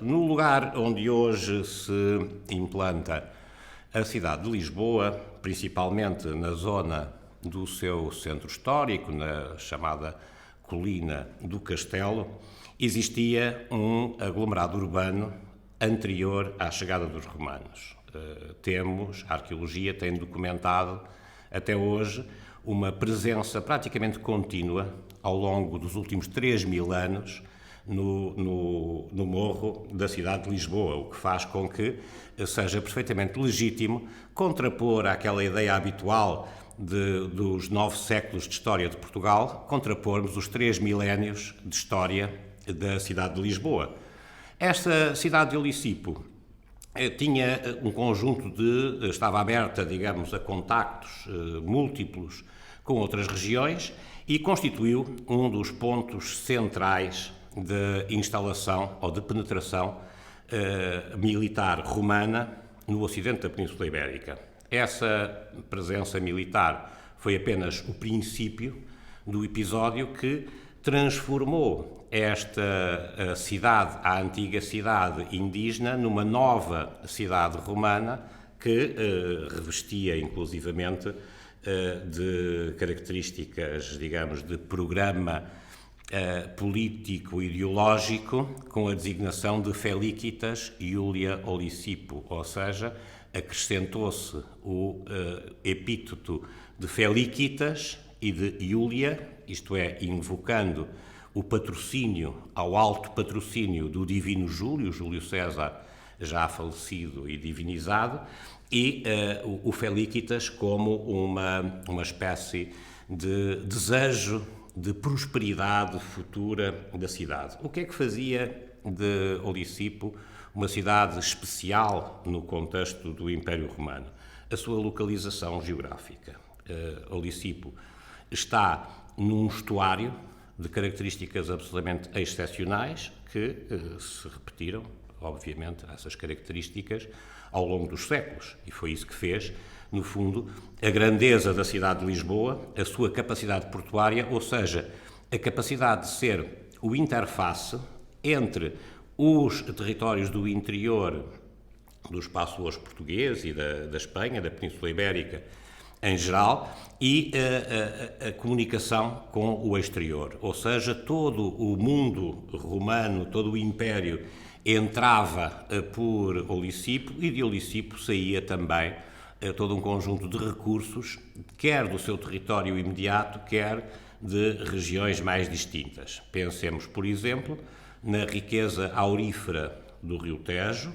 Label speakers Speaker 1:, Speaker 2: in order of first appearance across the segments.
Speaker 1: No lugar onde hoje se implanta a cidade de Lisboa, principalmente na zona do seu centro histórico, na chamada Colina do Castelo, existia um aglomerado urbano anterior à chegada dos romanos. A arqueologia tem documentado até hoje uma presença praticamente contínua ao longo dos últimos 3.000 anos no morro da cidade de Lisboa, o que faz com que seja perfeitamente legítimo contrapor àquela ideia habitual dos 9 séculos de história de Portugal, contrapormos os 3 milénios de história da cidade de Lisboa. Esta cidade de Olicipo tinha um conjunto estava aberta, digamos, a contactos múltiplos com outras regiões e constituiu um dos pontos centrais de instalação ou de penetração militar romana no ocidente da Península Ibérica. Essa presença militar foi apenas o princípio do episódio que transformou esta cidade, a antiga cidade indígena, numa nova cidade romana que revestia inclusivamente de características, digamos, de programa político-ideológico com a designação de Felicitas Iulia Olicipo, ou seja, acrescentou-se o epíteto de Felicitas e de Iulia, isto é, invocando o patrocínio, ao alto patrocínio do divino Júlio César, já falecido e divinizado, e o Felicitas como uma espécie de desejo de prosperidade futura da cidade. O que é que fazia de Olicipo uma cidade especial no contexto do Império Romano? A sua localização geográfica. Olicipo está num estuário de características absolutamente excepcionais que se repetiram, obviamente, essas características ao longo dos séculos. E foi isso que fez, no fundo, a grandeza da cidade de Lisboa, a sua capacidade portuária, ou seja, a capacidade de ser o interface entre os territórios do interior do espaço hoje português e da Espanha, da Península Ibérica em geral, e a comunicação com o exterior. Ou seja, todo o mundo romano, todo o império entrava por Olicipo e de Olicipo saía também todo um conjunto de recursos, quer do seu território imediato, quer de regiões mais distintas. Pensemos, por exemplo, na riqueza aurífera do Rio Tejo,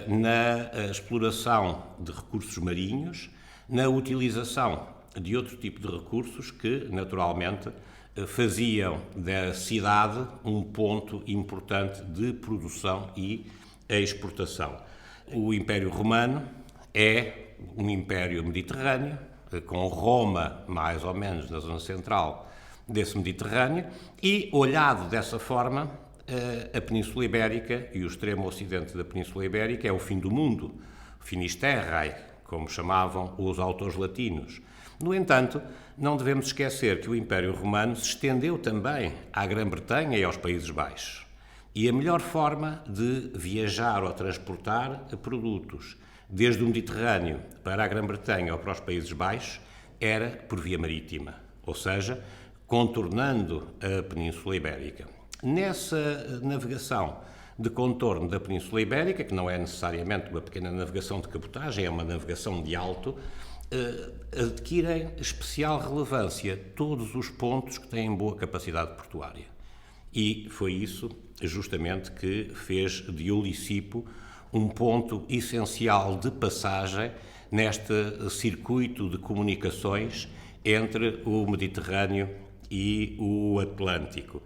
Speaker 1: na exploração de recursos marinhos, na utilização de outro tipo de recursos que, naturalmente, faziam da cidade um ponto importante de produção e exportação. O Império Romano é um império mediterrâneo, com Roma mais ou menos na zona central desse Mediterrâneo, e, olhado dessa forma, a Península Ibérica e o extremo ocidente da Península Ibérica é o fim do mundo, Finisterrae, como chamavam os autores latinos. No entanto, não devemos esquecer que o Império Romano se estendeu também à Grã-Bretanha e aos Países Baixos. E a melhor forma de viajar ou transportar produtos desde o Mediterrâneo para a Grã-Bretanha ou para os Países Baixos era por via marítima, ou seja, contornando a Península Ibérica. Nessa navegação de contorno da Península Ibérica, que não é necessariamente uma pequena navegação de cabotagem, é uma navegação de alto, adquirem especial relevância todos os pontos que têm boa capacidade portuária. E foi isso, justamente, que fez de Olicipo um ponto essencial de passagem neste circuito de comunicações entre o Mediterrâneo e o Atlântico.